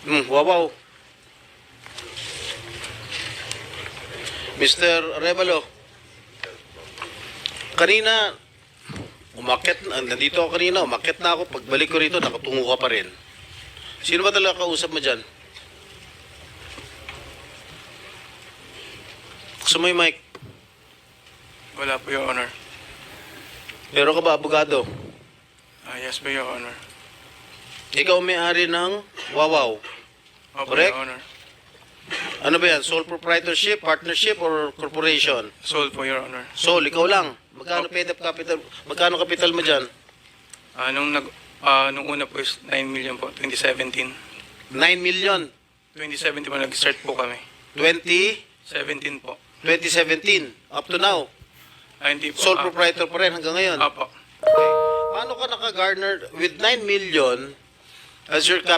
Wow. Mr. Revalo, kanina, nandito ako kanina, umakyat na ako, pagbalik ko rito, nakatungo ka pa rin. Sino ba talaga kausap mo dyan? Gusto mo yung mic? Wala po, Your Honor. Pero ka ba, abogado? Yes po, Your Honor. Ikaw may-ari ng Wawaw. Opo, Correct? Your Honor. Ano ba yan? Sole proprietorship, partnership, or corporation? Sold po, Your Honor. Sole, ikaw lang. Magkano paid up capital? Magkano capital mo dyan? Nung una po is 9 million po, 2017. 9 million. 2017 po, nag-start po kami. 2017 17 po. up to now. Hindi po. Sole proprietor pa rin hanggang ngayon. Apo. Okay. Paano ka naka-garner with 9 million as your capital?